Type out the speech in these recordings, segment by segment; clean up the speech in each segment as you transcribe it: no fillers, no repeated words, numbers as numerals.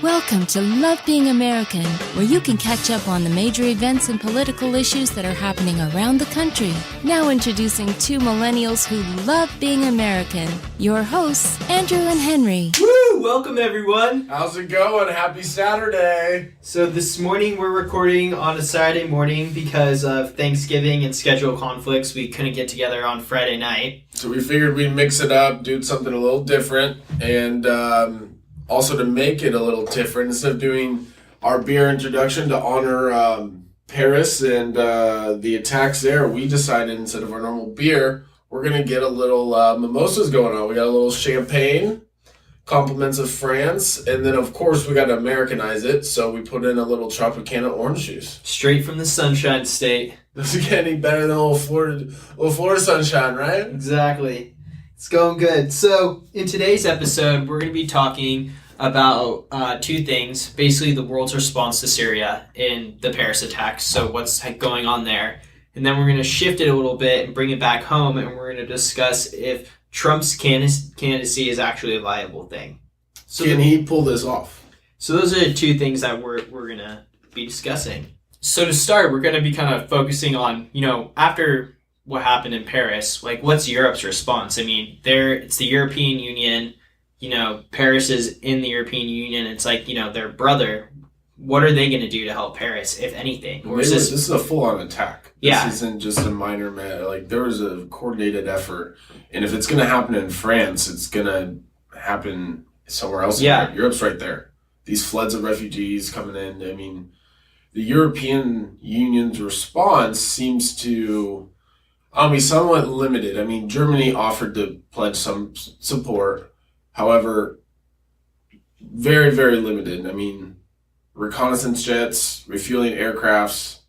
Welcome to Love Being American, where you can catch up on the major events and political issues that are happening around the country. Now introducing two millennials who love being American. Your hosts, Andrew and Henry. Woo! Welcome, everyone. How's it going? Happy Saturday. So this morning we're recording on a Saturday morning because of Thanksgiving and schedule conflicts. We couldn't get together on Friday night. So we figured we'd mix it up, do something a little different, and also to make it a little different, instead of doing our beer introduction to honor Paris and the attacks there, we decided instead of our normal beer, we're going to get a little mimosas going on. We got a little champagne, compliments of France, and then of course we got to Americanize it, so we put in a little Tropicana orange juice. Straight from the Sunshine State. Doesn't get any better than a little Florida sunshine, right? Exactly. It's going good. So in today's episode, we're going to be talking about two things. Basically, the world's response to Syria and the Paris attacks. So what's going on there. And then we're going to shift it a little bit and bring it back home. And we're going to discuss if Trump's candidacy is actually a viable thing. So Can he pull this off? So those are the two things that we're going to be discussing. So to start, we're going to be kind of focusing on, after what happened in Paris, what's Europe's response? I mean, it's the European Union, Paris is in the European Union. It's their brother. What are they going to do to help Paris, if anything? Or this is a full-on attack. Yeah. This isn't just a minor matter. There was a coordinated effort. And if it's going to happen in France, it's going to happen somewhere else. Yeah. Europe's right there. These floods of refugees coming in. I mean, the European Union's response seems to be somewhat limited. I mean, Germany offered to pledge some support. However, very, very limited. I mean, reconnaissance jets, refueling aircrafts.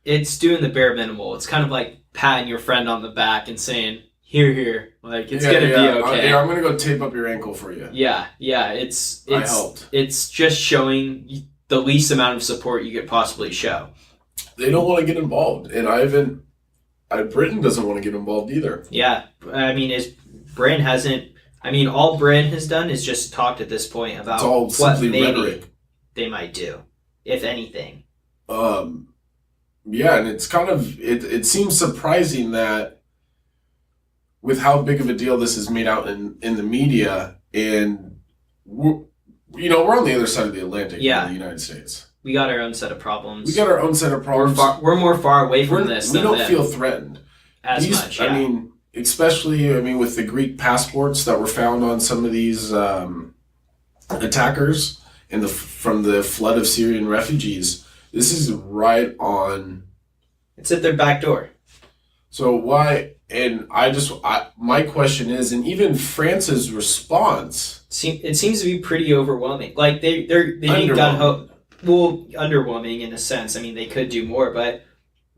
It's doing the bare minimal. It's kind of like patting your friend on the back and saying, here. It's going to be okay. I'm going to go tape up your ankle for you. Yeah. I helped. It's just showing the least amount of support you could possibly show. They don't want to get involved. And Britain doesn't want to get involved either. Yeah. I mean, all Britain has done is just talked at this point about what maybe rhetoric. They might do, if anything. Yeah, and it's kind of, it seems surprising that with how big of a deal this is made out in the media, and we're on the other side of the Atlantic in the United States. We got our own set of problems. We're more far away from this than them. We don't feel threatened. As much, yeah. I mean, especially, with the Greek passports that were found on some of these attackers from the flood of Syrian refugees, this is right on. It's at their back door. So why? And my question is, and even France's response, it seems to be pretty overwhelming. They got hope. Well, underwhelming in a sense. I mean, they could do more, but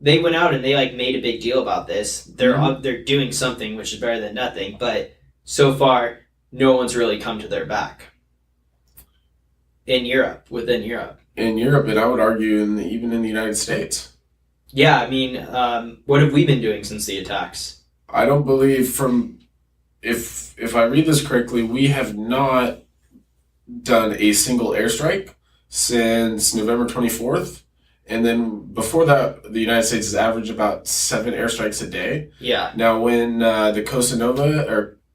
they went out and they made a big deal about this. They're doing something, which is better than nothing. But so far, no one's really come to their back. Within Europe, and I would argue even in the United States. Yeah, I mean, what have we been doing since the attacks? I don't believe if I read this correctly, we have not done a single airstrike since November 24th. And then before that, the United States has averaged about 7 airstrikes a day. Yeah. Now, when the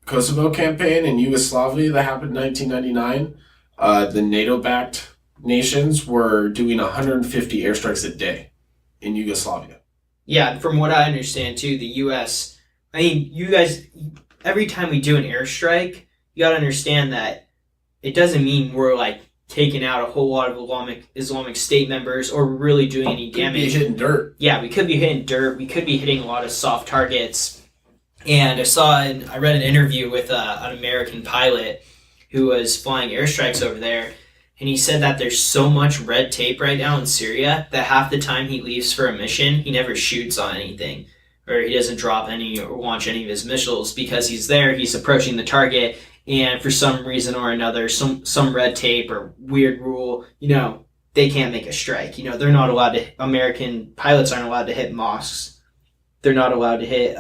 Kosovo campaign in Yugoslavia that happened in 1999, the NATO-backed nations were doing 150 airstrikes a day in Yugoslavia. Yeah, from what I understand too, the U.S. I mean, you guys, every time we do an airstrike, you got to understand that it doesn't mean we're taking out a whole lot of Islamic State members or really doing any damage. We could be hitting dirt. Yeah, we could be hitting dirt. We could be hitting a lot of soft targets. And I read an interview with an American pilot who was flying airstrikes over there, and he said that there's so much red tape right now in Syria that half the time he leaves for a mission, he never shoots on anything, or he doesn't drop any or launch any of his missiles because he's there, he's approaching the target, and for some reason or another, some red tape or weird rule, they can't make a strike. They're not allowed to, American pilots aren't allowed to hit mosques. They're not allowed to hit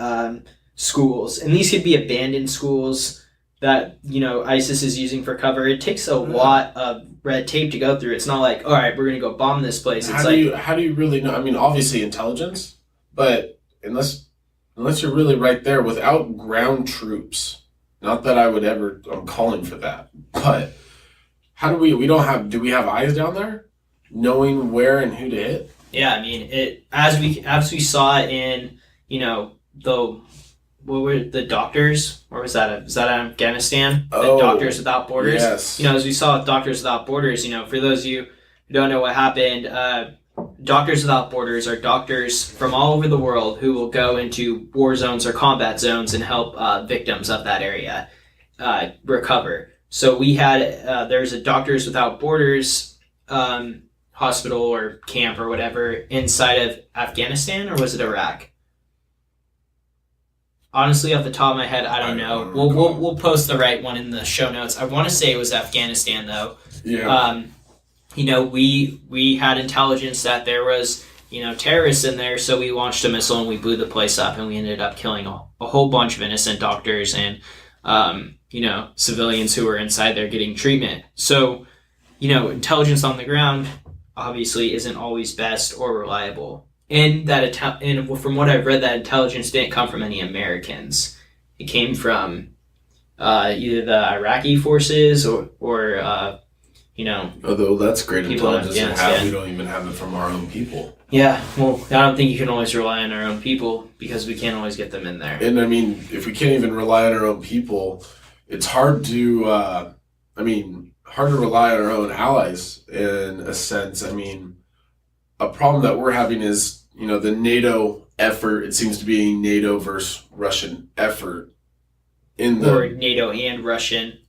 schools. And these could be abandoned schools that, ISIS is using for cover. It takes a lot of red tape to go through. It's not like, all right, we're going to go bomb this place. It's how do you really know? I mean, obviously intelligence, but unless you're really right there without ground troops, not that I'm calling for that, but how do do we have eyes down there knowing where and who to hit? Yeah, I mean, as we saw in, what were the doctors? Or was that Afghanistan? The Doctors Without Borders. Yes. As we saw with Doctors Without Borders, for those of you who don't know what happened, Doctors Without Borders are doctors from all over the world who will go into war zones or combat zones and help victims of that area recover. So we had there's a Doctors Without Borders hospital or camp or whatever inside of Afghanistan, or was it Iraq? Honestly, off the top of my head, I don't know. We'll post the right one in the show notes. I want to say it was Afghanistan, though. Yeah. We had intelligence that there was, terrorists in there, so we launched a missile and we blew the place up, and we ended up killing a whole bunch of innocent doctors and, civilians who were inside there getting treatment. So, intelligence on the ground obviously isn't always best or reliable. And and from what I've read, that intelligence didn't come from any Americans. It came from either the Iraqi forces or Although that's great intelligence to have, yeah. We don't even have it from our own people. Yeah, well, I don't think you can always rely on our own people because we can't always get them in there. And I mean, if we can't even rely on our own people, it's hard to, hard to rely on our own allies in a sense. I mean, a problem that we're having is, the NATO effort. It seems to be a NATO versus Russian effort or NATO and Russian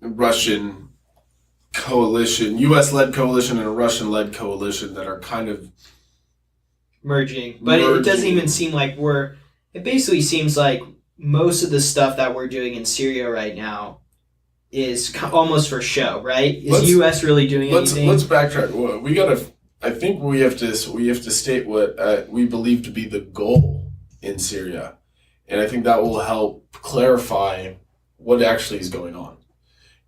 coalition, U.S.-led coalition and a Russian-led coalition that are kind of merging. But it doesn't even seem like it basically seems like most of the stuff that we're doing in Syria right now is almost for show, right? Is the U.S. really doing anything? Let's backtrack. I think we have to state what we believe to be the goal in Syria. And I think that will help clarify what actually is going on.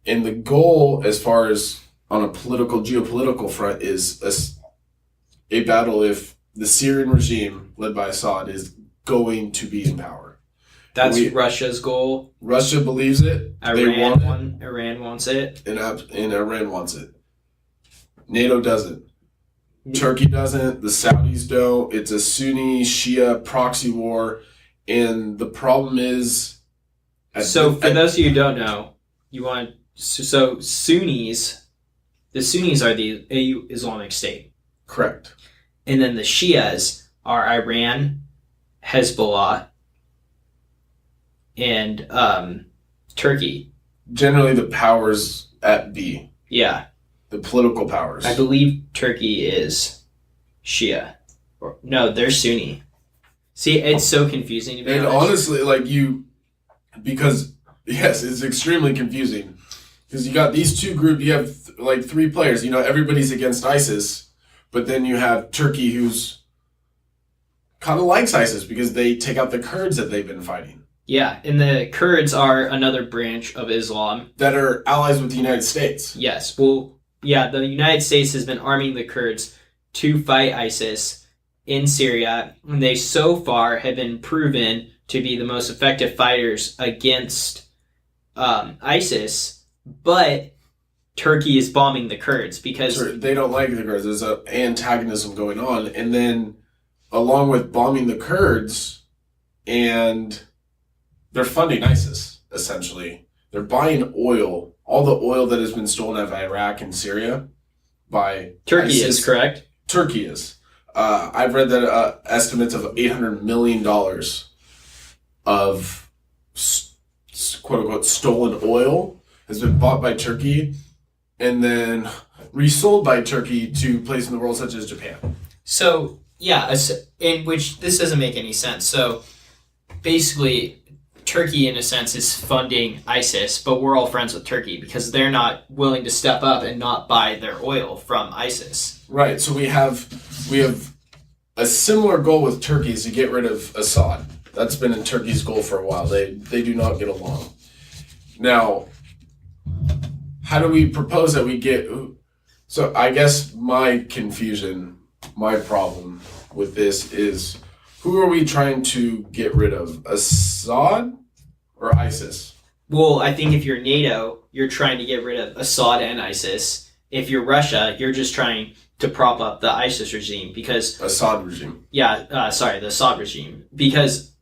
And the goal, as far as on a geopolitical front, is a battle if the Syrian regime, led by Assad, is going to be in power. That's Russia's goal. Russia believes it. Iran wants it. And Iran wants it. NATO doesn't. Turkey doesn't. The Saudis don't. It's a Sunni Shia proxy war. And the problem is... For those of you who don't know, Sunnis, the Sunnis are the Islamic State. Correct. And then the Shias are Iran, Hezbollah, and Turkey. Generally the powers at B. Yeah. The political powers. I believe Turkey is Shia. No, they're Sunni. See, it's so confusing to me. And honestly, because, yes, it's extremely confusing. Because you got these two groups, you have three players. Everybody's against ISIS, but then you have Turkey, who's kind of likes ISIS because they take out the Kurds that they've been fighting. Yeah, and the Kurds are another branch of Islam. That are allies with the United States. Yes, well, yeah, the United States has been arming the Kurds to fight ISIS in Syria, and they so far have been proven to be the most effective fighters against ISIS, but Turkey is bombing the Kurds because... They don't like the Kurds. There's an antagonism going on, and then along with bombing the Kurds, and they're funding ISIS, essentially. They're buying oil, all the oil that has been stolen out of Iraq and Syria by Turkey ISIS. Is correct. Turkey is. I've read that estimates of $800 million of quote-unquote stolen oil has been bought by Turkey and then resold by Turkey to places in the world such as Japan. So, yeah, in which this doesn't make any sense. So, basically, Turkey, in a sense, is funding ISIS, but we're all friends with Turkey because they're not willing to step up and not buy their oil from ISIS. Right. So we have a similar goal with Turkey is to get rid of Assad. That's been in Turkey's goal for a while. They do not get along. Now, how do we propose that we get? So I guess my problem with this is, who are we trying to get rid of? Assad or ISIS? Well, I think if you're NATO, you're trying to get rid of Assad and ISIS. If you're Russia, you're just trying to prop up the ISIS regime because... Assad regime. Yeah, the Assad regime. Because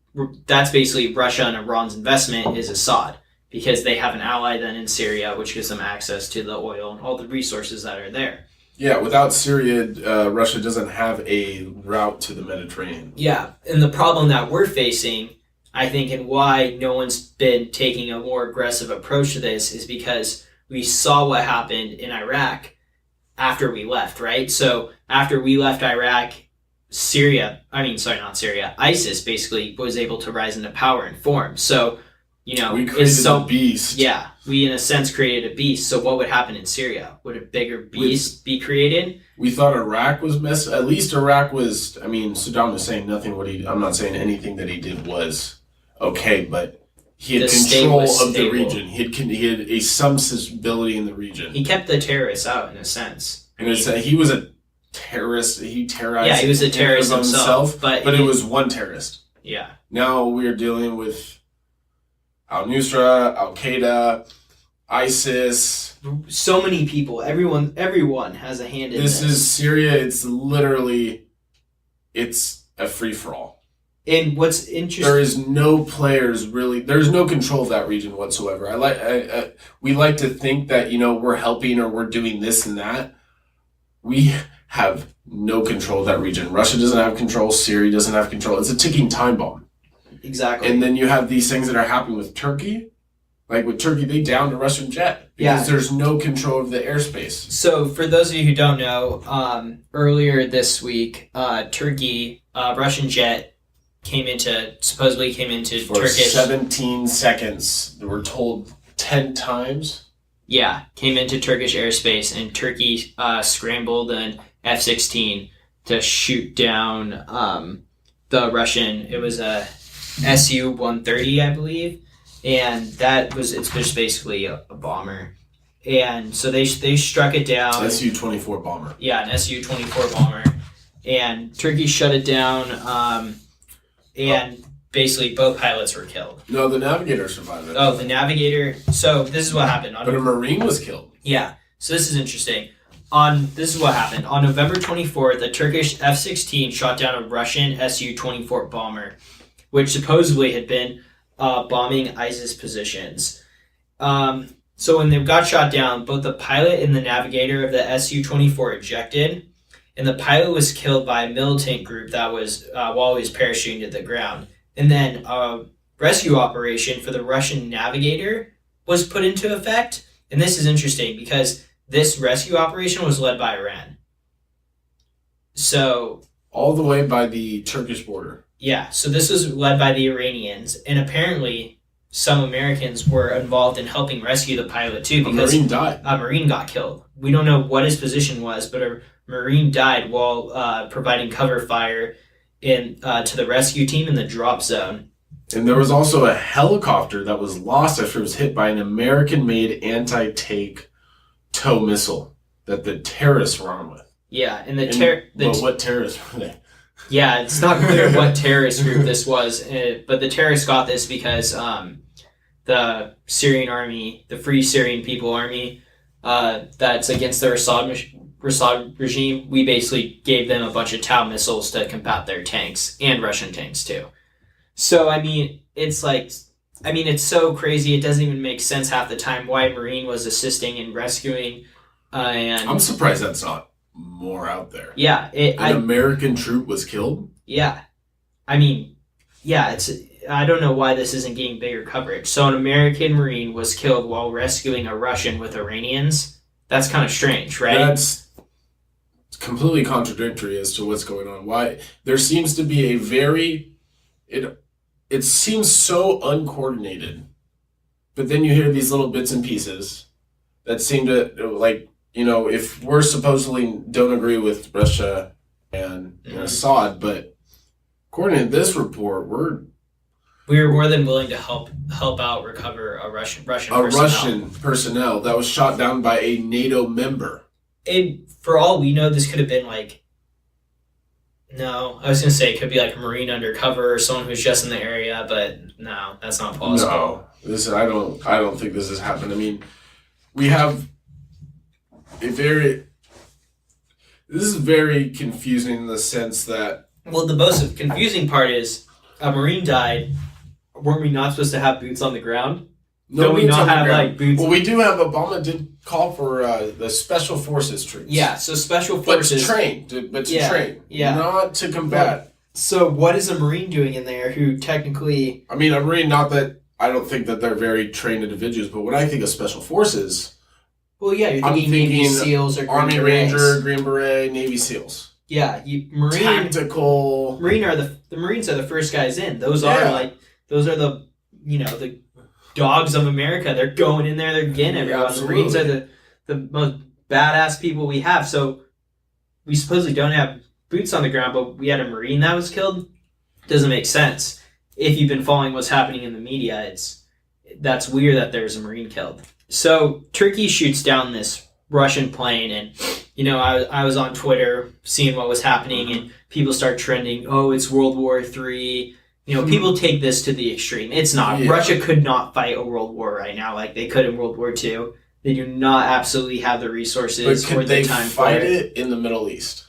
that's basically Russia and Iran's investment is Assad. Because they have an ally then in Syria, which gives them access to the oil and all the resources that are there. Yeah, without Syria, Russia doesn't have a route to the Mediterranean. Yeah, and the problem that we're facing, I think, and why no one's been taking a more aggressive approach to this is because we saw what happened in Iraq after we left, right? So after we left Iraq, ISIS basically was able to rise into power and form. So, we created a beast. Yeah, we in a sense created a beast. So what would happen in Syria? Would a bigger beast be created? We thought Iraq was messed. At least Iraq was. I mean, Saddam was saying nothing. I'm not saying anything that he did was okay, but he had control of the region. He had some stability in the region. He kept the terrorists out in a sense. He was a terrorist. He terrorized. Yeah, he was a terrorist himself. But it was one terrorist. Yeah. Now we're dealing with Al-Nusra, Al-Qaeda, ISIS. So many people. Everyone has a hand in this. This is Syria. It's literally, it's a free-for-all. And what's interesting... There is no players really... There's no control of that region whatsoever. We like to think that, we're helping or we're doing this and that. We have no control of that region. Russia doesn't have control. Syria doesn't have control. It's a ticking time bomb. Exactly. And then you have these things that are happening with Turkey. Like with Turkey, they downed a Russian jet because there's no control of the airspace. So for those of you who don't know, earlier this week, Turkey, Russian jet supposedly came into for Turkish... 17 seconds. We're told 10 times. Yeah, came into Turkish airspace, and Turkey scrambled an F-16 to shoot down the Russian... It was a Su-130, I believe, and it's just basically a bomber. And so they struck it down. Su-24 bomber. Yeah, an Su-24 bomber. And Turkey shut it down, and basically both pilots were killed. No, the navigator survived it. Oh, the navigator. So this is what happened. But a Marine was killed. Yeah, so this is interesting. This is what happened. On November 24th, a Turkish F-16 shot down a Russian Su-24 bomber, which supposedly had been bombing ISIS positions. So when they got shot down, both the pilot and the navigator of the Su-24 ejected, and the pilot was killed by a militant group that was while he was parachuting to the ground. And then a rescue operation for the Russian navigator was put into effect. And this is interesting because this rescue operation was led by Iran. So... all the way by the Turkish border. Yeah, so this was led by the Iranians, and apparently some Americans were involved in helping rescue the pilot too, because a Marine died. A Marine got killed. We don't know what his position was, but a Marine died while providing cover fire to the rescue team in the drop zone. And there was also a helicopter that was lost after it was hit by an American-made anti-tank tow missile that the terrorists were on with. Yeah, and what terrorists were they? Yeah, it's not clear what terrorist group this was, but the terrorists got this because the Syrian army, the Free Syrian People Army, that's against the Assad regime, we basically gave them a bunch of Tau missiles to combat their tanks, and Russian tanks too. So, it's so crazy, it doesn't even make sense half the time why a Marine was assisting in rescuing. And I'm surprised that's not more out there. Yeah. An American troop was killed? Yeah. I don't know why this isn't getting bigger coverage. So an American Marine was killed while rescuing a Russian with Iranians. That's kind of strange, right? That's completely contradictory as to what's going on. Why there seems to be it seems so uncoordinated. But then you hear these little bits and pieces that seem to if we're supposedly don't agree with Russia and Assad, but according to this report, We were more than willing to help out recover a Russian personnel. Russian personnel that was shot down by a NATO member. And for all we know, this could have been no, I was going to say it could be like a Marine undercover or someone who's just in the area, but no, that's not possible. No, I don't think this has happened. I mean, we have this is very confusing in the sense that... Well, the most confusing part is a Marine died. Weren't we not supposed to have boots on the ground? No, don't we not have boots? Well, we do have. Obama did call for the special forces troops. Yeah, so special forces, but to train, not to combat. So what is a Marine doing in there who technically? I mean, a Marine. Not that I don't think that they're very trained individuals, but when I think of special forces, well, yeah, you're thinking Navy SEAls or Army Ranger, Green Beret, Navy SEAls. Yeah, Marine tactical. The Marines are the first guys in. Those are the dogs of America. They're going in there. They're getting everyone. Absolutely. The Marines are the most badass people we have. So we supposedly don't have boots on the ground, but we had a Marine that was killed. Doesn't make sense. If you've been following what's happening in the media, that's weird that there's a Marine killed. So Turkey shoots down this Russian plane, and I was on Twitter seeing what was happening, and people start trending. Oh, it's World War III. People take this to the extreme. It's not. Yeah. Russia could not fight a world war right now like they could in World War II. They do not absolutely have the resources or the time for it. Could they fight it in the Middle East?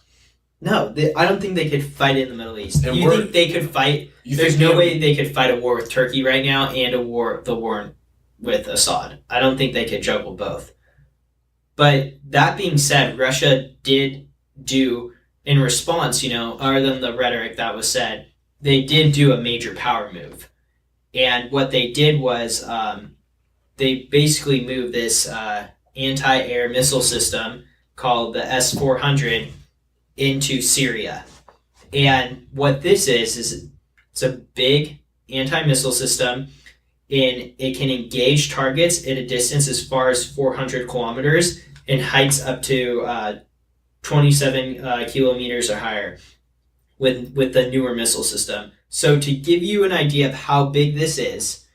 No, I don't think they could fight it in the Middle East. You think they could fight? There's no way they could fight a war with Turkey right now and the war with Assad. I don't think they could juggle both. But that being said, Russia did do, in response, other than the rhetoric that was said, they did do a major power move. And what they did was they basically moved this anti-air missile system called the S-400 into Syria. And what this is it's a big anti-missile system, and it can engage targets at a distance as far as 400 kilometers and heights up to 27 kilometers or higher with the newer missile system. So to give you an idea of how big this is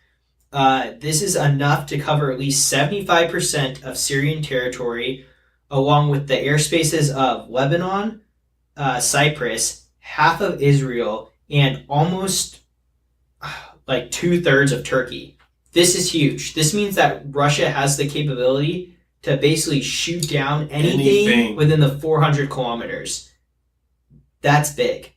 enough to cover at least 75% of Syrian territory, along with the airspaces of Lebanon, Cyprus, half of Israel, and almost 2/3 of Turkey. This is huge. This means that Russia has the capability to basically shoot down anything within the 400 kilometers. That's big.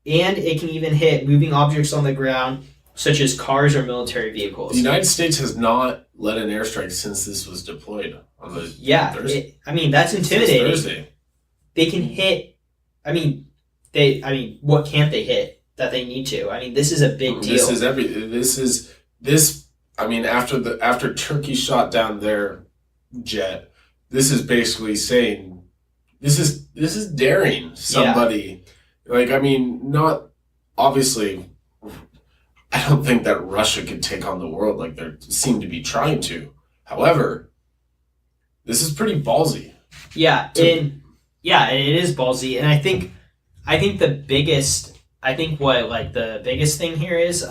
And it can even hit moving objects on the ground, such as cars or military vehicles. The United States has not led an airstrike since this was deployed on the Thursday. That's intimidating. Thursday. They can hit. What can't they hit that they need to? This is a big deal. After Turkey shot down their jet, this is basically saying this is daring somebody. Yeah. Not obviously. I don't think that Russia could take on the world like they seem to be trying to. However, this is pretty ballsy. Yeah, it is ballsy, and I think the biggest thing here is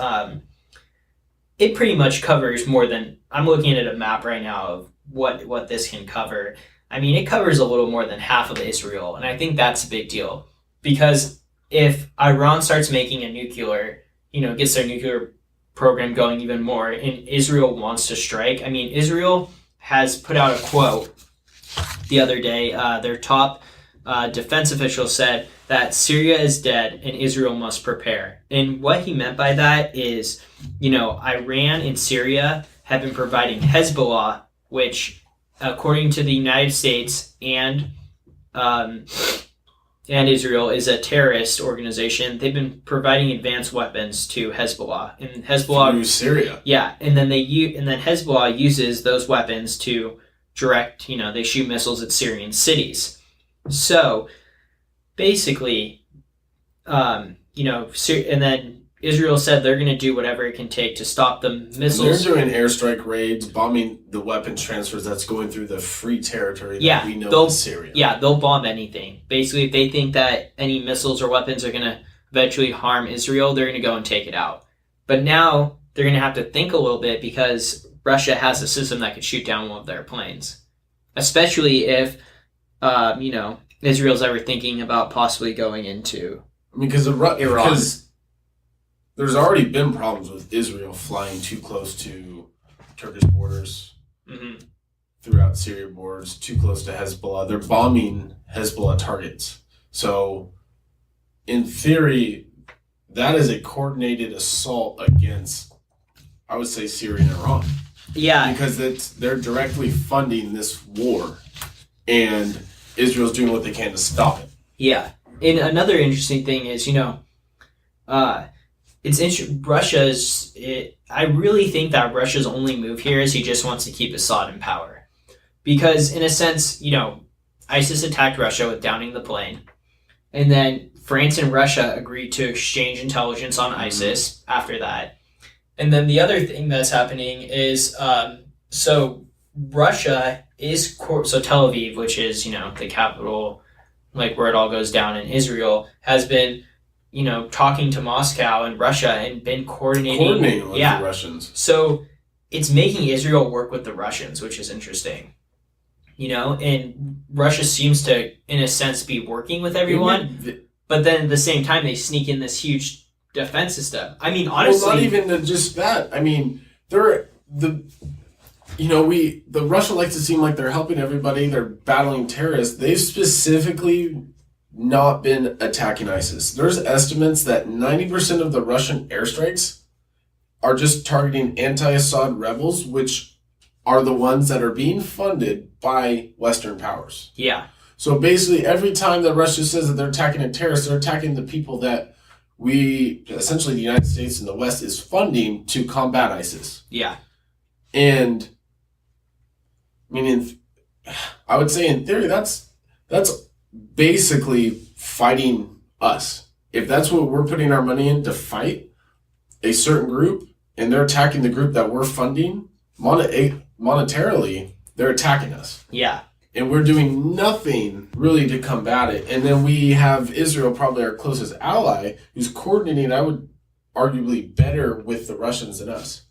it pretty much covers more than, I'm looking at a map right now of what this can cover. It covers a little more than half of Israel, and I think that's a big deal, because if Iran starts making a nuclear, gets their nuclear program going even more, and Israel wants to strike. Israel has put out a quote the other day. Their top defense official said that Syria is dead and Israel must prepare. And what he meant by that is, Iran and Syria have been providing Hezbollah, which, according to the United States and Israel, is a terrorist organization. They've been providing advanced weapons to Hezbollah, and Hezbollah through Syria. Yeah, and then Hezbollah uses those weapons to direct. They shoot missiles at Syrian cities. So basically, and then Israel said they're going to do whatever it can take to stop the missiles. They're doing airstrike raids, bombing the weapons transfers that's going through the free territory that we know is Syria. Yeah, they'll bomb anything. Basically, if they think that any missiles or weapons are going to eventually harm Israel, they're going to go and take it out. But now they're going to have to think a little bit because Russia has a system that could shoot down one of their planes, especially if Israel's ever thinking about possibly going into because Iran. Because there's already been problems with Israel flying too close to Turkish borders, throughout Syria borders, too close to Hezbollah. They're bombing Hezbollah targets. So, in theory, that is a coordinated assault against, I would say, Syria and Iran. Yeah. Because they're directly funding this war, and Israel's doing what they can to stop it. Yeah. And another interesting thing is, I really think that Russia's only move here is he just wants to keep Assad in power. Because, in a sense, ISIS attacked Russia with downing the plane. And then France and Russia agreed to exchange intelligence on ISIS after that. And then the other thing that's happening is, so Russia is, so Tel Aviv, which is, the capital, like where it all goes down in Israel, has been, talking to Moscow and Russia and been coordinating with the Russians. So it's making Israel work with the Russians, which is interesting. And Russia seems to, in a sense, be working with everyone. But then at the same time, they sneak in this huge defense system. I mean, honestly... Well, not even just that. I mean, the Russia likes to seem like they're helping everybody. They're battling terrorists. They've specifically not been attacking ISIS. There's estimates that 90% of the Russian airstrikes are just targeting anti-Assad rebels, which are the ones that are being funded by Western powers. Yeah. So basically, every time that Russia says that they're attacking a terrorist, they're attacking the people that essentially the United States and the West is funding to combat ISIS. Yeah. And I mean, I would say in theory, that's basically fighting us. If that's what we're putting our money in to fight a certain group, and they're attacking the group that we're funding, monetarily, they're attacking us. Yeah. And we're doing nothing really to combat it. And then we have Israel, probably our closest ally, who's coordinating, I would arguably, better with the Russians than us.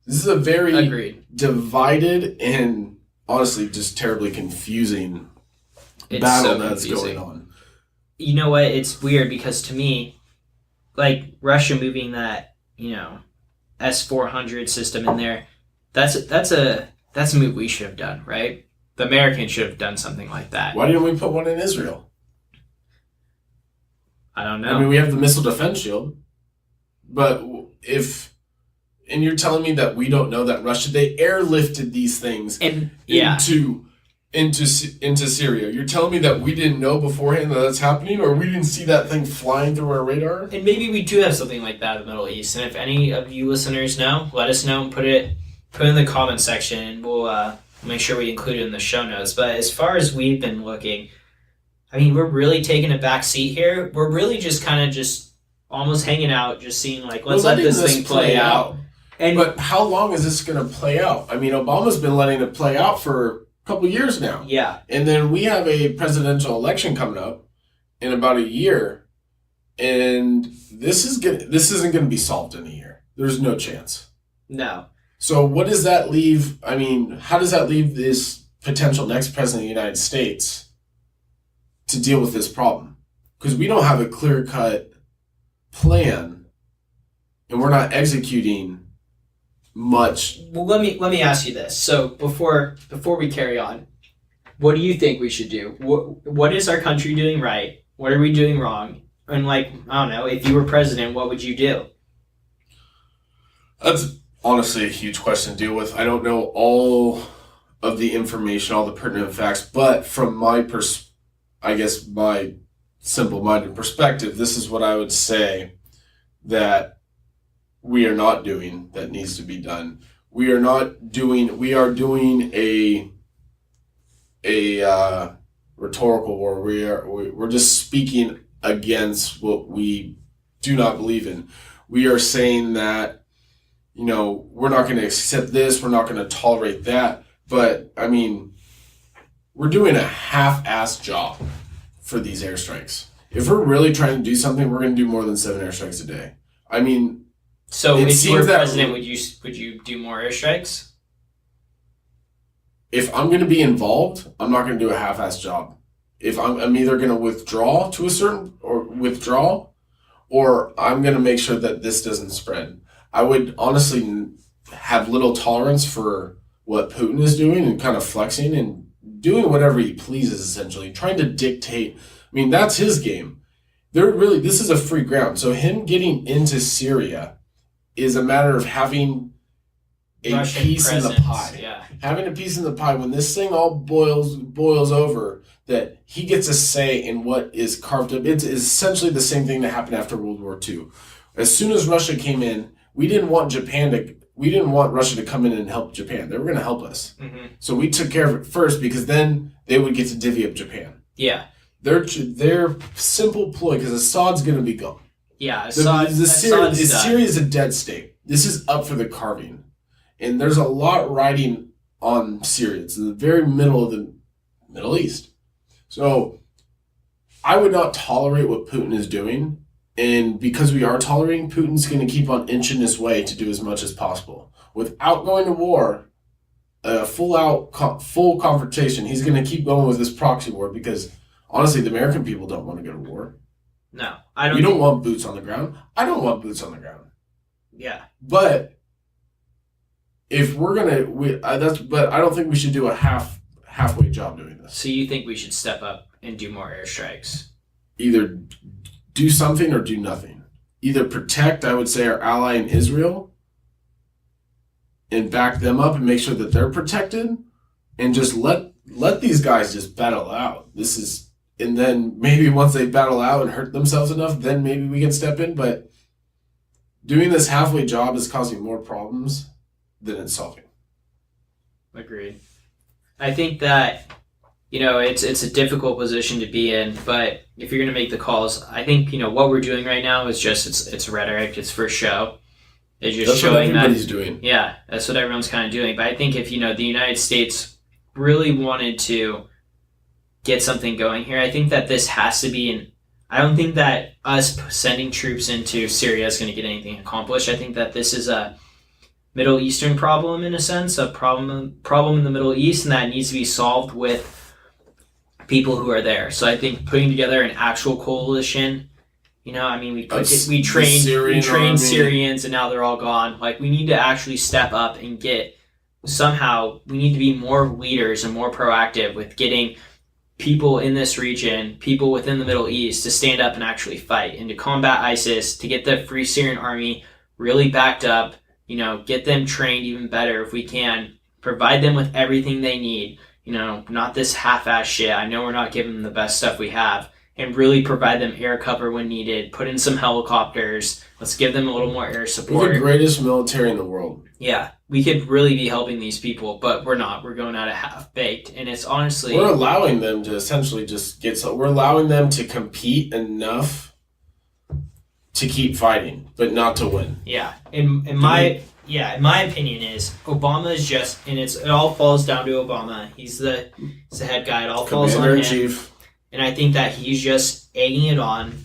This is a very divided and honestly just terribly confusing battle that's going on. You know what? It's weird because to me, like Russia moving that, S-400 system in there, that's a move we should have done, right? The Americans should have done something like that. Why didn't we put one in Israel? I don't know. I mean, we have the missile defense shield, but and you're telling me that we don't know that Russia, they airlifted these things into Syria. You're telling me that we didn't know beforehand that that's happening, or we didn't see that thing flying through our radar? And maybe we do have something like that in the Middle East. And if any of you listeners know, let us know and put it in the comment section, and we'll make sure we include it in the show notes. But as far as we've been looking, I mean, we're really taking a back seat here. We're really just kind of just almost hanging out, just seeing like, let's let this thing play out. But how long is this going to play out? I mean, Obama's been letting it play out for a couple years now. Yeah. And then we have a presidential election coming up in about a year, and this isn't going to be solved in a year. There's no chance. No. So what does that leave? I mean, how does that leave this potential next president of the United States to deal with this problem? Because we don't have a clear-cut plan, and we're not executing much. Well, let me ask you this. So before we carry on, what do you think we should do? What is our country doing right? What are we doing wrong? And I don't know, if you were president, what would you do? That's honestly a huge question to deal with. I don't know all of the information, all the pertinent facts, but from my my simple-minded perspective, this is what I would say that we are not doing that needs to be done. We are doing a rhetorical war. We're just speaking against what we do not believe in. We are saying that, we're not going to accept this, we're not going to tolerate that. But, I mean, we're doing a half-assed job for these airstrikes. If we're really trying to do something, we're going to do more than 7 airstrikes a day. I mean, So It if you were seems that- president, would you do more airstrikes? If I'm going to be involved, I'm not going to do a half-assed job. If I'm either going to withdraw or I'm going to make sure that this doesn't spread. I would honestly have little tolerance for what Putin is doing and kind of flexing and doing whatever he pleases, essentially trying to dictate. I mean, that's his game. This is a free ground. So him getting into Syria is a matter of having a Russian piece in the presence, pie. yeah. Having a piece in the pie. When this thing all boils over, that he gets a say in what is carved up. It's essentially the same thing that happened after World War II. As soon as Russia came in, we didn't want Russia to come in and help Japan. They were going to help us. Mm-hmm. So we took care of it first because then they would get to divvy up Japan. Yeah. Their simple ploy, because Assad's going to be gone. Yeah, Syria is a dead state. This is up for the carving. And there's a lot riding on Syria. It's in the very middle of the Middle East. So I would not tolerate what Putin is doing. And because we are tolerating, Putin's going to keep on inching his way to do as much as possible. Without going to war, full confrontation, he's going to keep going with this proxy war because, honestly, the American people don't want to go to war. No, I don't. You don't want boots on the ground. I don't want boots on the ground. Yeah. But if we're going to... But I don't think we should do a halfway job doing this. So you think we should step up and do more airstrikes? Either do something or do nothing. Either protect, I would say, our ally in Israel and back them up and make sure that they're protected and just let these guys just battle out. And then maybe once they battle out and hurt themselves enough, then maybe we can step in. But doing this halfway job is causing more problems than it's solving. Agreed. I think that, it's a difficult position to be in, but if you're going to make the calls, I think, what we're doing right now is just, it's rhetoric, it's for show. It's just that's showing what everybody's doing. Yeah, that's what everyone's kind of doing. But I think if, the United States really wanted to get something going here, I think that this has to be I don't think that us sending troops into Syria is going to get anything accomplished. I think that this is a Middle Eastern problem, in a sense, a problem in the Middle East, and that needs to be solved with people who are there. So I think putting together an actual coalition, we trained Syrians and now they're all gone. Like, we need to actually step up and we need to be more leaders and more proactive with getting people in this region, people within the Middle East, to stand up and actually fight and to combat ISIS, to get the Free Syrian Army really backed up, get them trained even better if we can, provide them with everything they need, not this half-ass shit. I know we're not giving them the best stuff we have, and really provide them air cover when needed, put in some helicopters, let's give them a little more air support. We're the greatest military in the world. Yeah, we could really be helping these people, but we're not. We're going out of half-baked, and it's honestly... We're allowing them to essentially just we're allowing them to compete enough to keep fighting, but not to win. Yeah, in my opinion is Obama is just, and it all falls down to Obama. He's the head guy. It all falls on him. Commander-in-Chief. And I think that he's just egging it on,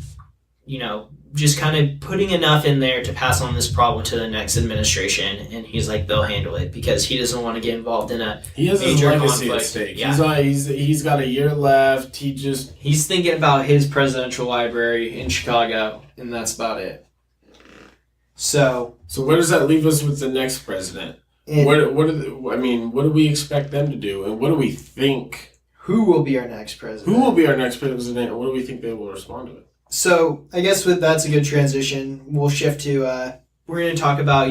just kind of putting enough in there to pass on this problem to the next administration. And he's like, they'll handle it because he doesn't want to get involved in a he has major his legacy conflict. at stake. Yeah. He's got a year left. He's thinking about his presidential library in Chicago, and that's about it. So where does that leave us with the next president? What do we expect them to do, and what do we think? Who will be our next president? Who will be our next president, and what do we think they will respond to it? So I guess that's a good transition. We'll shift to we're going to talk about,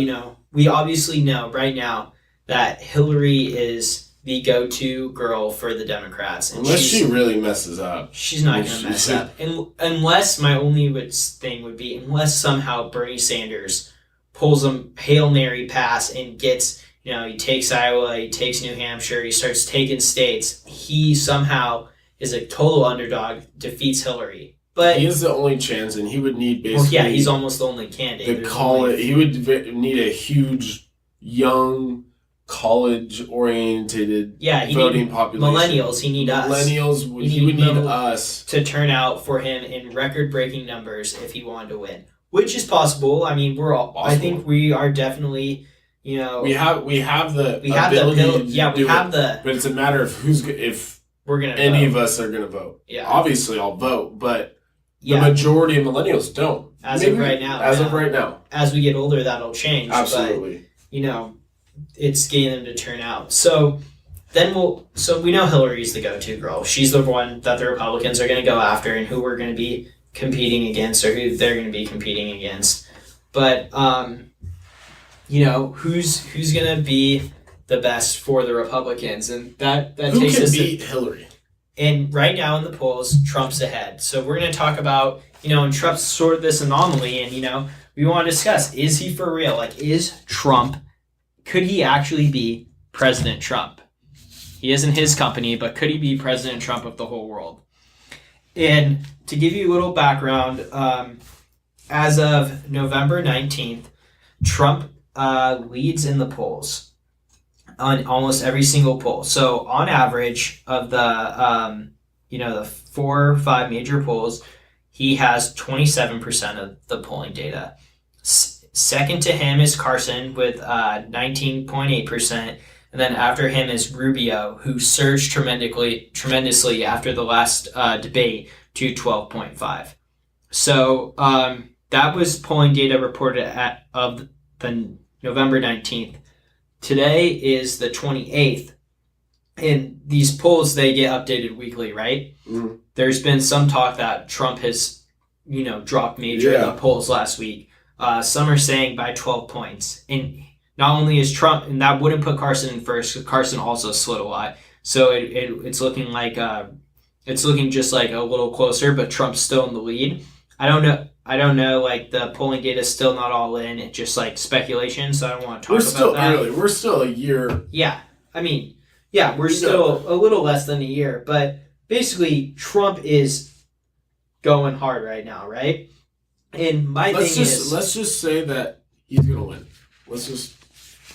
we obviously know right now that Hillary is the go-to girl for the Democrats. And unless she really messes up. She's not going to mess up. Unless, my only thing would be, unless somehow Bernie Sanders pulls a Hail Mary pass and gets, he takes Iowa, he takes New Hampshire, he starts taking states, he somehow is a total underdog, defeats Hillary. But he is the only chance, and he would need basically... Well, yeah, he's almost the only candidate. He would need a huge, young, college-oriented voting population. Millennials, he need us. He would need us. To turn out for him in record-breaking numbers if he wanted to win. which is possible. I mean, we're all. I Possible. think we are definitely. You know, We have the we have ability the to yeah, do we have it, the. but it's a matter of if We're gonna any vote. of us are gonna vote. Yeah. Obviously, I'll vote, but the Yeah, majority of millennials don't. as of right now. As we get older, that'll change. Absolutely. But, you know, it's getting them to turn out. So then so we know Hillary's the go-to girl. She's the one that the Republicans are going to go after and who we're going to be competing against or who they're going to be competing against. But, you know, who's going to be the best for the Republicans? And that Who takes can us beat Hillary? And right now in the polls, Trump's ahead. So we're going to talk about, you know, and Trump's sort of this anomaly. And, you know, we want to discuss, is he for real? Like, is Trump, could he actually be President Trump? He isn't his company, but could he be President Trump of the whole world? And to give you a little background, as of November 19th, Trump leads in the polls on almost every single poll. So on average of the, you know, the 4 or 5 major polls, he has 27% of the polling data. Second to him is Carson with 19.8%. And then after him is Rubio, who surged tremendously after the last debate to 12.5. So that was polling data reported of the November 19th. Today is the 28th, and these polls, they get updated weekly, right? Mm-hmm. There's been some talk that Trump has, you know, dropped major in the polls last week. Some are saying by 12 points. And not only is Trump, and that wouldn't put Carson in first, because Carson also slid a lot. So it's looking like, it's looking just like a little closer, but Trump's still in the lead. I don't know, like the polling data is still not all in. It's just like speculation, so I don't want to talk about that. We're still early. We're still a year. Yeah. I mean, yeah, we're still a little less than a year, but basically Trump is going hard right now, right? And my thing is, let's just say that he's gonna win. Let's just.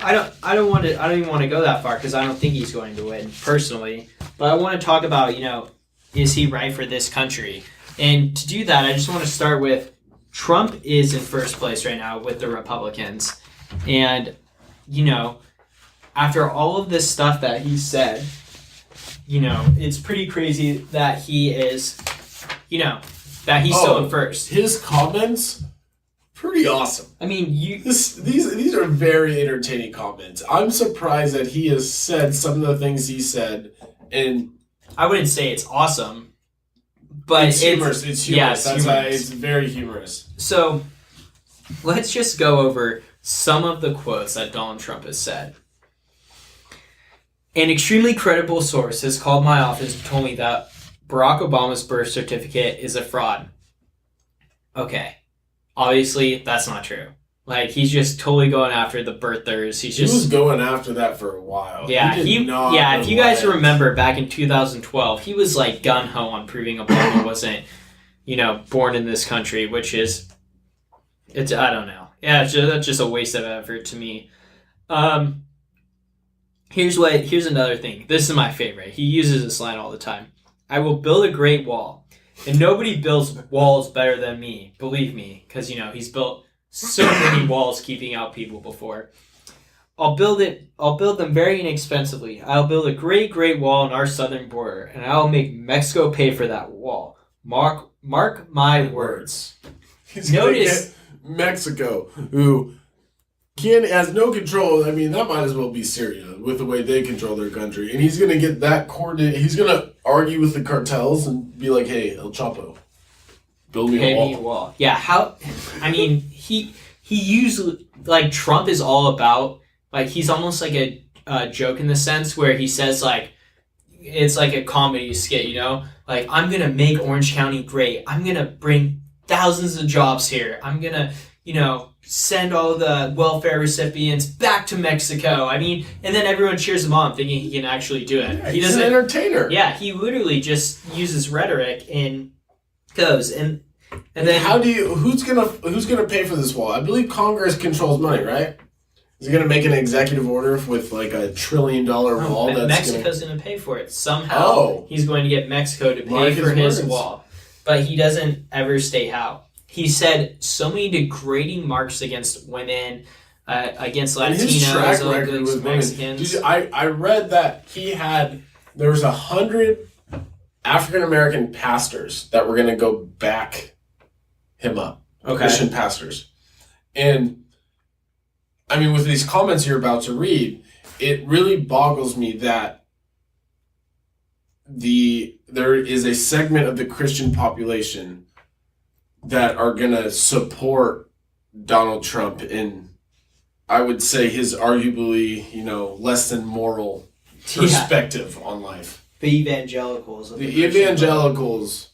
I don't even want to go that far because I don't think he's going to win personally. But I want to talk about, you know, is he right for this country? And to do that, I just want to start with Trump is in first place right now with the Republicans. And, you know, after all of this stuff that he said, you know, it's pretty crazy that he is, you know, that he's still in first. His comments, pretty awesome. I mean, these are very entertaining comments. I'm surprised that he has said some of the things he said, and I wouldn't say it's awesome. But it's humorous. It's humorous. Yeah, It's very humorous. So, let's just go over some of the quotes that Donald Trump has said. An extremely credible source has called my office and told me that Barack Obama's birth certificate is a fraud. Okay. Obviously, that's not true. Like, he's just totally going after the birthers. He was going after that for a while. Yeah, if you guys remember back in 2012, he was like gung-ho on proving Obama wasn't, you know, born in this country, which is, I don't know. Yeah, that's just a waste of effort to me. Here's another thing. This is my favorite. He uses this line all the time. I will build a great wall, and nobody builds walls better than me. Believe me, because, you know, he's built so many walls keeping out people before. I'll build them very inexpensively. I'll build a great, great wall on our southern border, and I'll make Mexico pay for that wall. Mark my words. Notice Mexico, who has no control. I mean, that might as well be Syria with the way they control their country. And he's going to get that coordinated. He's going to argue with the cartels and be like, hey, El Chapo, build me a wall. Yeah, I mean, he usually, like, Trump is all about, like, he's almost like a joke in the sense where he says, like, it's like a comedy skit, you know? Like, I'm going to make Orange County great. I'm going to bring thousands of jobs here. I'm going to, you know, send all the welfare recipients back to Mexico. I mean, and then everyone cheers him on thinking he can actually do it. Yeah, he's an entertainer. Yeah, he literally just uses rhetoric and goes. And then who's gonna pay for this wall? I believe Congress controls money, right? Is he gonna make an executive order with like $1 trillion wall? Mexico's gonna pay for it somehow. He's going to get Mexico to pay for his wall, but he doesn't ever state how. he said so many degrading marks against women, against And his track Latinos, record against with women. Mexicans. I read that there was 100 African American pastors that were going to go back him up. Okay. Christian pastors. And I mean, with these comments you're about to read, it really boggles me that there is a segment of the Christian population that are going to support Donald Trump in, I would say, his arguably, less than moral perspective on life. The evangelicals. The evangelicals,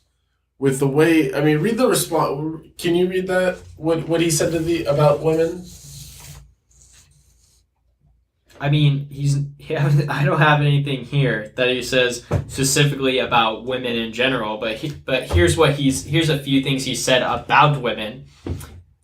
with the way, I mean, read the response. Can you read that? What he said about women? I mean, I don't have anything here that he says specifically about women in general, but here's a few things he said about women.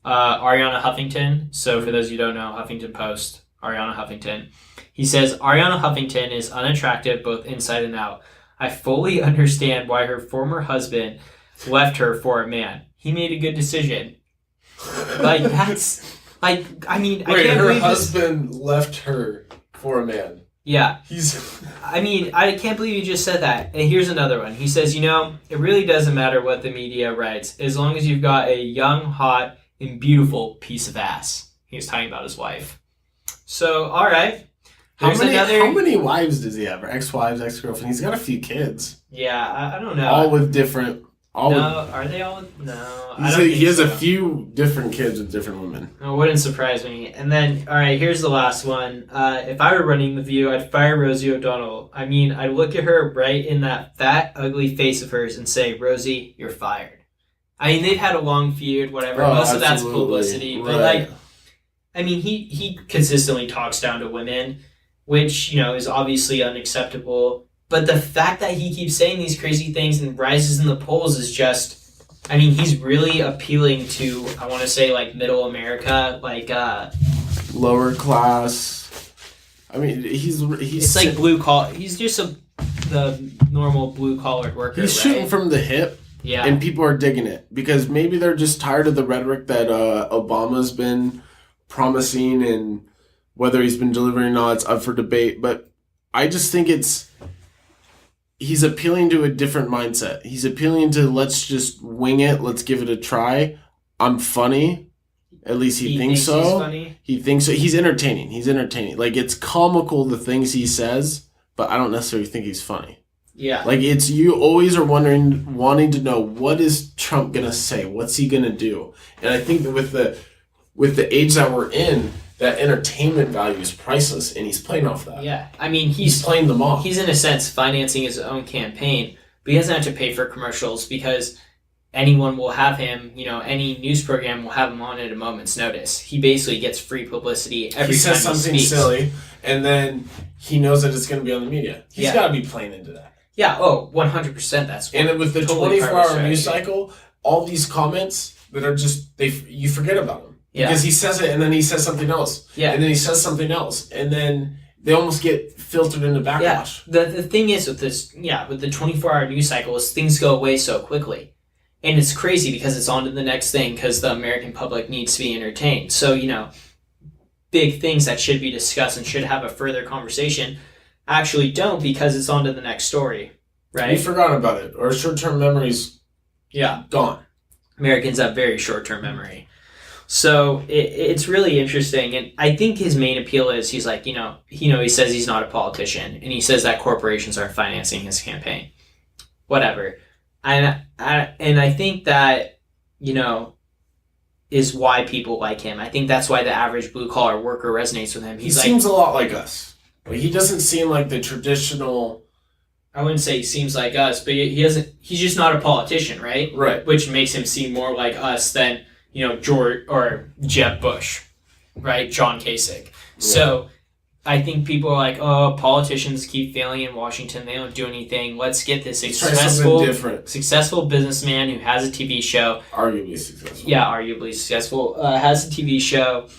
Ariana Huffington. So for those of you who don't know, Huffington Post, Ariana Huffington. He says, Ariana Huffington is unattractive both inside and out. I fully understand why her former husband left her for a man. He made a good decision. Like, that's... Like, I mean, I can't believe her husband left her for a man. Yeah. I can't believe you just said that. And here's another one. He says, it really doesn't matter what the media writes, as long as you've got a young, hot, and beautiful piece of ass. He was talking about his wife. So, all right. How many wives does he have? Or ex-wives, ex-girlfriend? He's got a few kids. Yeah, I don't know. All with different... Are they all? No. He has a few different kids with different women. It wouldn't surprise me. And then, all right, here's the last one. If I were running The View, I'd fire Rosie O'Donnell. I mean, I'd look at her right in that fat, ugly face of hers and say, Rosie, you're fired. I mean, they've had a long feud, whatever. Most of that's publicity. But, he consistently talks down to women, which, is obviously unacceptable. But the fact that he keeps saying these crazy things and rises in the polls is just, he's really appealing to, I want to say, like, middle America, like, lower class. I mean, it's like blue collar. He's just the normal blue collar worker. He's shooting from the hip. Yeah. And people are digging it because maybe they're just tired of the rhetoric that Obama's been promising, and whether he's been delivering or not, it's up for debate. But I just think he's appealing to a different mindset. He's appealing to, let's just wing it. Let's give it a try. I'm funny. At least he thinks so. He's funny. He thinks so. He's entertaining. Like, it's comical, the things he says, but I don't necessarily think he's funny. Yeah. Like, it's, you always are wanting to know, what is Trump going to say? What's he going to do? And I think that with the age that we're in, that entertainment value is priceless, and he's playing off that. Yeah. I mean, he's playing them off. He's, in a sense, financing his own campaign, but he doesn't have to pay for commercials because anyone will have him, any news program will have him on at a moment's notice. He basically gets free publicity every time he says something speaks. Silly, and then he knows that it's going to be on the media. He's got to be playing into that. Yeah, 100%. That's and with the totally 24-hour news cycle, all these comments that are just, you forget about them. Yeah. Because he says it, and then he says something else. Yeah. And then he says something else. And then they almost get filtered into backlash. Yeah. The thing is with this, with the 24-hour news cycle is things go away so quickly. And it's crazy because it's on to the next thing because the American public needs to be entertained. So, big things that should be discussed and should have a further conversation actually don't because it's on to the next story, right? We forgot about it. Our short-term memory's gone. Americans have very short-term memory. So it's really interesting, and I think his main appeal is he's like, he says he's not a politician, and he says that corporations are financing his campaign, whatever, and I think that is why people like him. I think that's why the average blue collar worker resonates with him. He seems a lot like us. He doesn't seem like the traditional. I wouldn't say he seems like us, but he doesn't. He's just not a politician, right? Right. Which makes him seem more like us than George or Jeb Bush, right? John Kasich. Yeah. So I think people are like, oh, politicians keep failing in Washington. They don't do anything. Let's get this successful businessman who has a TV show. Arguably successful. Yeah, arguably successful. Has a TV show.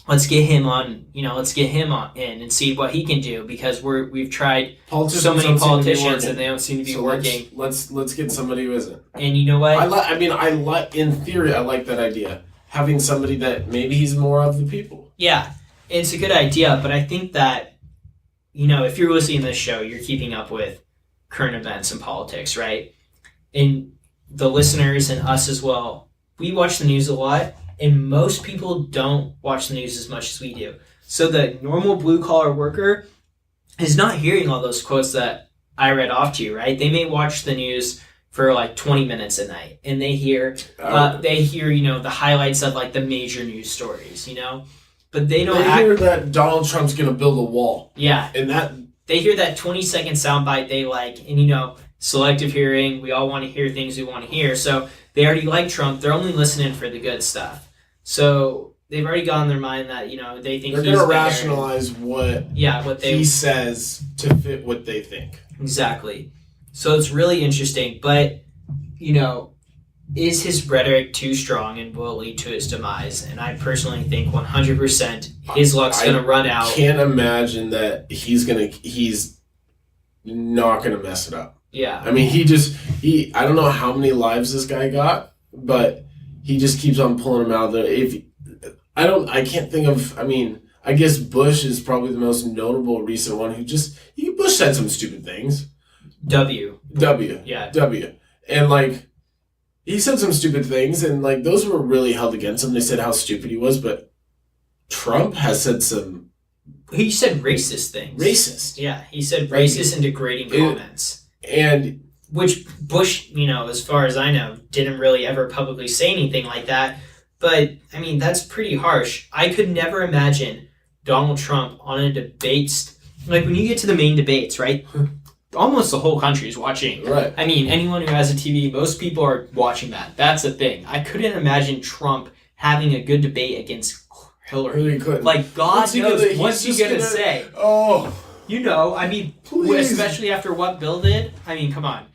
let's get him on, in and see what he can do, because we've tried so many politicians and they don't seem to be working. Let's get somebody who isn't. And you know what? In theory, I like that idea. Having somebody that maybe he's more of the people. Yeah, it's a good idea, but I think that, if you're listening to this show, you're keeping up with current events and politics, right? And the listeners and us as well, we watch the news a lot, and most people don't watch the news as much as we do. So the normal blue-collar worker is not hearing all those quotes that I read off to you, right? They may watch the news for like 20 minutes a night, and they hear, the highlights of like the major news stories, but they don't hear that Donald Trump's going to build a wall. Yeah. And that they hear that 20-second soundbite they like, and selective hearing, we all want to hear things we want to hear. So they already like Trump. They're only listening for the good stuff. So they've already got in their mind that, they think they're he's going to rationalize what he says to fit what they think. Exactly. So it's really interesting. But, is his rhetoric too strong and will it lead to his demise? And I personally think 100% his luck's going to run out. I can't imagine that he's not going to mess it up. Yeah. I mean, I don't know how many lives this guy got, but he just keeps on pulling them out of there. I can't think of, I guess Bush is probably the most notable recent one Bush said some stupid things. W. Yeah. W. And he said some stupid things, and those were really held against him. They said how stupid he was, but Trump has said some... He said racist things. Racist. Yeah, he said racist and degrading comments. And... Which Bush, as far as I know, didn't really ever publicly say anything like that. But, that's pretty harsh. I could never imagine Donald Trump on a debate... when you get to the main debates, right? Almost the whole country is watching. Right. Anyone who has a TV, most people are watching that. That's the thing. I couldn't imagine Trump having a good debate against Hillary. Really couldn't. God knows what's he going to say. Oh. Please. Especially after what Bill did. Come on.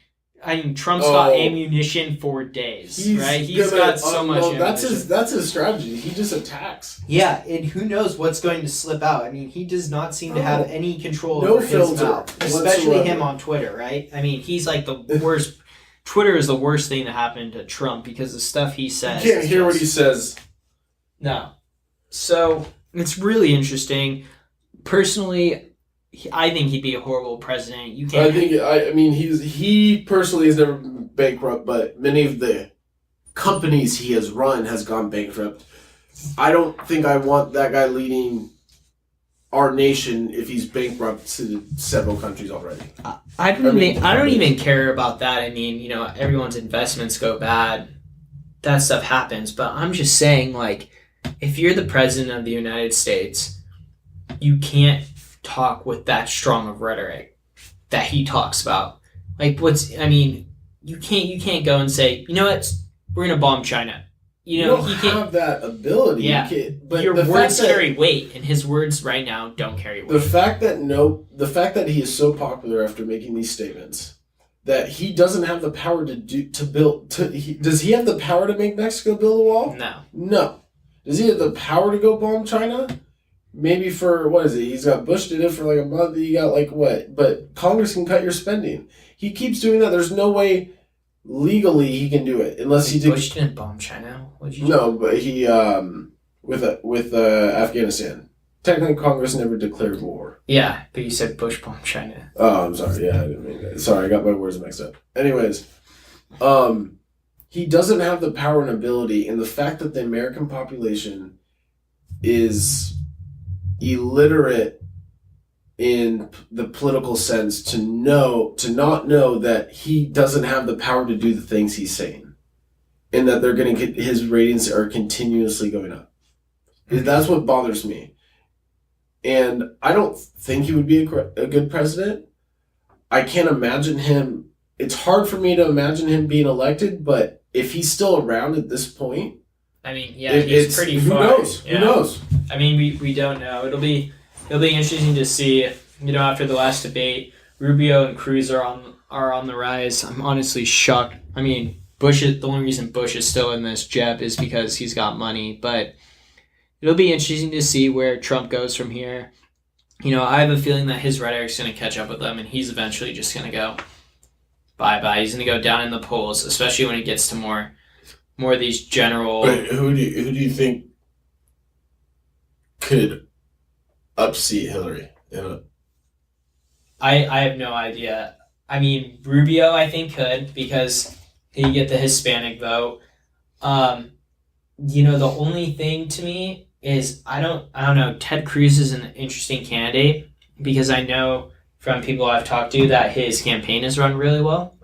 Trump's got ammunition for days, right? He's got so much ammunition. That's his strategy. He just attacks. Yeah, and who knows what's going to slip out. He does not seem to have any control no over his mouth. Especially whatsoever. him on Twitter, right? He's like the worst. Twitter is the worst thing to happen to Trump because the stuff he says. You can't hear what he says. No. So, it's really interesting. Personally, I think he'd be a horrible president. He personally has never been bankrupt, but many of the companies he has run has gone bankrupt. I don't think I want that guy leading our nation if he's bankrupt to several countries already. I don't even care about that. Everyone's investments go bad. That stuff happens, but I'm just saying, if you're the president of the United States, you can't talk with that strong of rhetoric that he talks about. You can't go and say, we're gonna bomb China. He can't have that ability. Yeah, but your words carry weight, and his words right now don't carry weight. The fact that he is so popular after making these statements, that he doesn't have the power does he have the power to make Mexico build a wall? No. Does he have the power to go bomb China? Maybe for, what is it? He's got Bush did it for a month. You got what? But Congress can cut your spending. He keeps doing that. There's no way legally he can do it unless he did. Bush didn't bomb China. No, but he with Afghanistan. Technically, Congress never declared war. Yeah, but you said Bush bombed China. Oh, I'm sorry. Yeah, I didn't mean that. Sorry, I got my words mixed up. Anyways, he doesn't have the power and ability, and the fact that the American population is illiterate in the political sense to not know that he doesn't have the power to do the things he's saying, and that they're going to get his ratings are continuously going up. That's what bothers me. And I don't think he would be a good president. I can't imagine him. It's hard for me to imagine him being elected, but if he's still around at this point, he's pretty far. Who knows? Yeah. Who knows? We don't know. It'll be interesting to see. After the last debate, Rubio and Cruz are on the rise. I'm honestly shocked. Bush is the only reason Bush is still in this jeb is because he's got money. But it'll be interesting to see where Trump goes from here. I have a feeling that his rhetoric's going to catch up with him, and he's eventually just going to go bye-bye. He's going to go down in the polls, especially when it gets to more of these general... But who do you think could upseat Hillary? I have no idea. I mean, Rubio, I think, could, because he'd get the Hispanic vote. The only thing to me is I don't know. Ted Cruz is an interesting candidate because I know from people I've talked to that his campaign has run really well,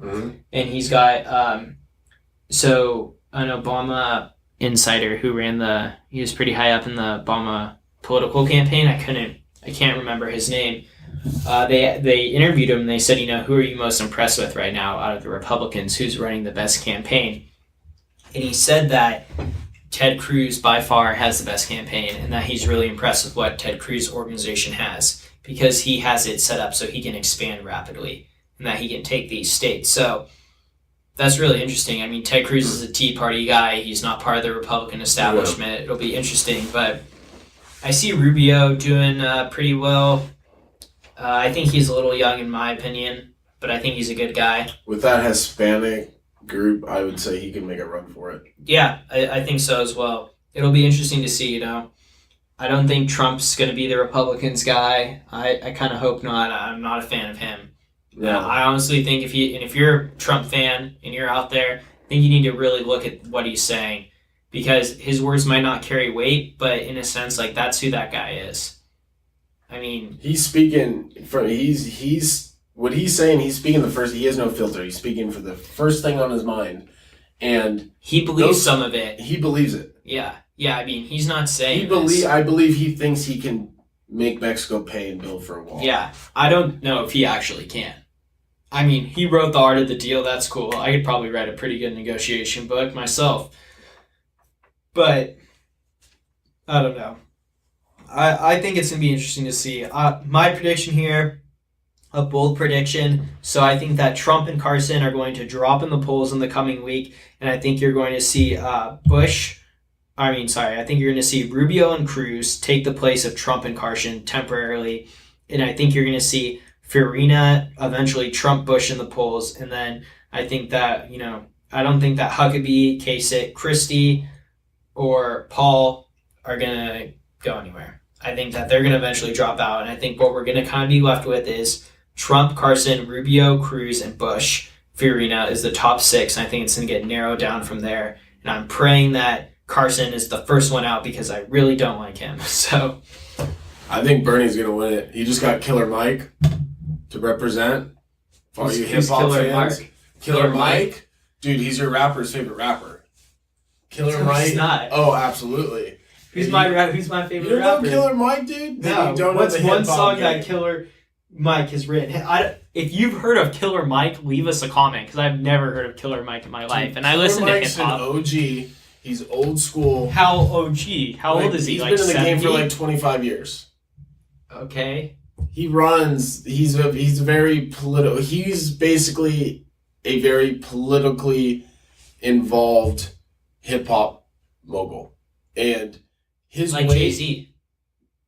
and he's got an Obama insider who he was pretty high up in the Obama political campaign. I can't remember his name. They interviewed him and they said, who are you most impressed with right now out of the Republicans? Who's running the best campaign? And he said that Ted Cruz by far has the best campaign and that he's really impressed with what Ted Cruz's organization has because he has it set up so he can expand rapidly and that he can take these states. So that's really interesting. I mean, Ted Cruz is a Tea Party guy. He's not part of the Republican establishment. Yeah. It'll be interesting, but I see Rubio doing pretty well. I think he's a little young in my opinion, but I think he's a good guy. With that Hispanic group, I would say he can make a run for it. Yeah, I think so as well. It'll be interesting to see, I don't think Trump's going to be the Republicans guy. I kind of hope not. I'm not a fan of him. Yeah. I honestly think if you're a Trump fan and you're out there, I think you need to really look at what he's saying because his words might not carry weight, but in a sense, like that's who that guy is. I mean, he's speaking from what he's saying. He's speaking he has no filter. He's speaking for the first thing on his mind, and he believes some of it. He believes it. Yeah. I mean, he's not saying. I believe he thinks he can make Mexico pay and build for a wall. Yeah, I don't know if he actually can. I mean, he wrote The Art of the Deal. That's cool. I could probably write a pretty good negotiation book myself, but I don't know. I think it's going to be interesting to see. My prediction here, a bold prediction. So I think that Trump and Carson are going to drop in the polls in the coming week. And I think you're going to see I think you're going to see Rubio and Cruz take the place of Trump and Carson temporarily. And I think you're going to see Farina, eventually Trump, Bush in the polls. And then I think that, I don't think that Huckabee, Kasich, Christie, or Paul are going to go anywhere. I think that they're going to eventually drop out. And I think what we're going to kind of be left with is Trump, Carson, Rubio, Cruz, and Bush. Farina is the top 6. And I think it's going to get narrowed down from there. And I'm praying that Carson is the first one out because I really don't like him. So I think Bernie's going to win it. He just got Killer Mike to represent. For all you hip-hop fans. Killer Mike? Dude, he's your rapper's favorite rapper. Killer Mike? He's not. Oh, absolutely. Who's my favorite you rapper? You know Killer Mike, dude? No. What's one song that Killer Mike has written? If you've heard of Killer Mike, leave us a comment because I've never heard of Killer Mike in my life, and I listen to hip hop. An OG. He's old school. How OG? How old is he? He's like been in the 70? game for like 25 years. Okay. He runs. He's very political. He's basically a very politically involved hip hop mogul, and his like way, Jay-Z.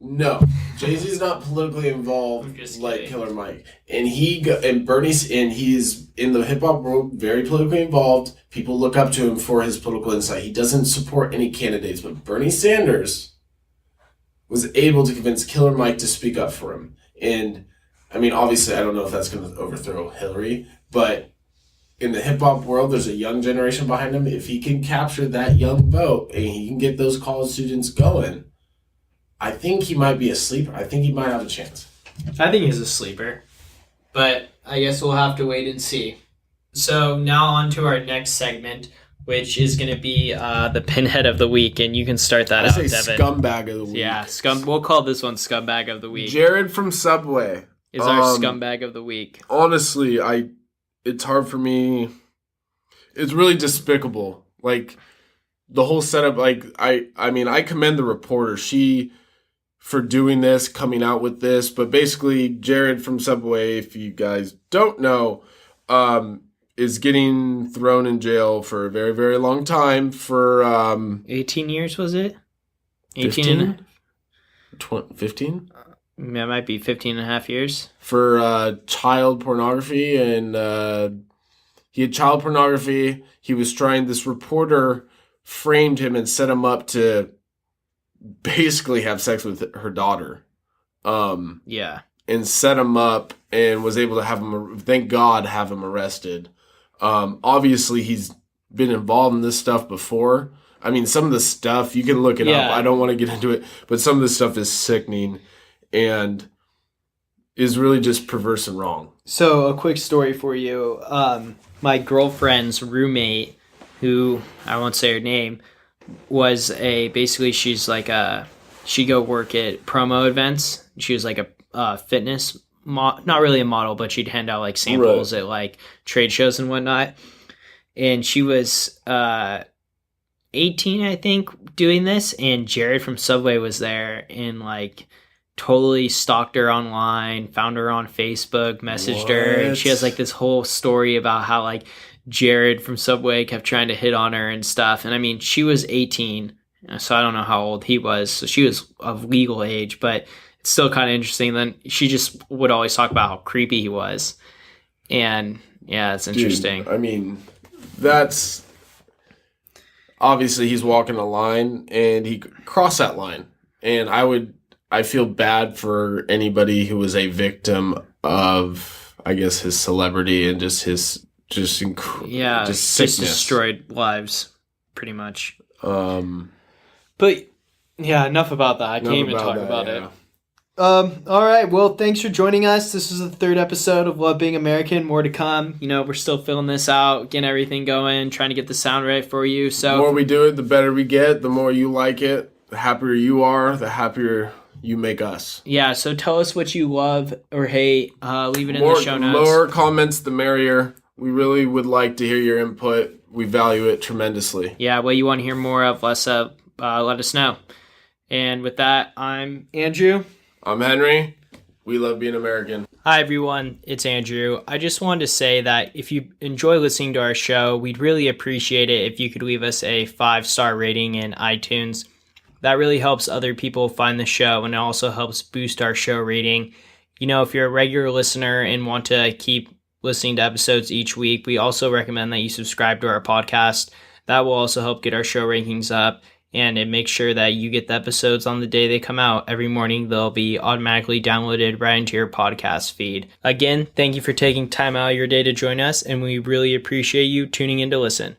No, Jay-Z's not politically involved like Killer Mike, and Bernie's he's in the hip hop world very politically involved. People look up to him for his political insight. He doesn't support any candidates, but Bernie Sanders was able to convince Killer Mike to speak up for him. And I mean, obviously, I don't know if that's going to overthrow Hillary, but in the hip hop world, there's a young generation behind him. If he can capture that young vote and he can get those college students going, I think he might be a sleeper. I think he might have a chance. I think he's a sleeper, but I guess we'll have to wait and see. So now on to our next segment, which is going to be the pinhead of the week, and you can start that out, Devin. Scumbag of the week. Yeah, We'll call this one Scumbag of the Week. Jared from Subway is our Scumbag of the Week. Honestly, it's hard for me. It's really despicable. Like, the whole setup, I mean, I commend the reporter. For doing this, coming out with this. But basically, Jared from Subway, if you guys don't know, is getting thrown in jail for a very, very long time for... 18 years, was it? 18 15? It might be 15 and a half years. For child pornography, and he had child pornography. He was this reporter framed him and set him up to basically have sex with her daughter. Yeah. And set him up and was able to have him, thank God, have him arrested. Obviously, he's been involved in this stuff before. I mean, some of the stuff, you can look it up. I don't want to get into it, but some of this stuff is sickening and is really just perverse and wrong. So, a quick story for you. My girlfriend's roommate, who I won't say her name, was she's like she go work at promo events. She was like a fitness, not really a model, but she'd hand out like samples at like trade shows and whatnot. And she was 18, I think, doing this. And Jared from Subway was there and like totally stalked her online, found her on Facebook, messaged her. And she has like this whole story about how like Jared from Subway kept trying to hit on her and stuff. And I mean, she was 18, so I don't know how old he was. So she was of legal age, but it's still kind of interesting. Then she just would always talk about how creepy he was. And yeah, it's interesting. Dude, I mean, that's obviously he's walking a line and he crossed that line. And I feel bad for anybody who was a victim of, I guess, his celebrity and just his just destroyed lives pretty much. But yeah, enough about that. I can't even talk about it. All right. Well, thanks for joining us. This is the 3rd episode of Love Being American. More to come. You know, we're still filling this out, getting everything going, trying to get the sound right for you. So the more we do it, the better we get. The more you like it, the happier you are, the happier you make us. Yeah. So tell us what you love or hate. Leave it in the show notes. The more comments, the merrier. We really would like to hear your input. We value it tremendously. Yeah, what you want to hear more of, let us know. And with that, I'm Andrew. I'm Henry. We love being American. Hi, everyone. It's Andrew. I just wanted to say that if you enjoy listening to our show, we'd really appreciate it if you could leave us a 5-star rating in iTunes. That really helps other people find the show, and it also helps boost our show rating. You know, if you're a regular listener and want to keep listening to episodes each week, we also recommend that you subscribe to our podcast. That will also help get our show rankings up, and it makes sure that you get the episodes on the day they come out. Every morning, they'll be automatically downloaded right into your podcast feed. Again, thank you for taking time out of your day to join us, and we really appreciate you tuning in to listen.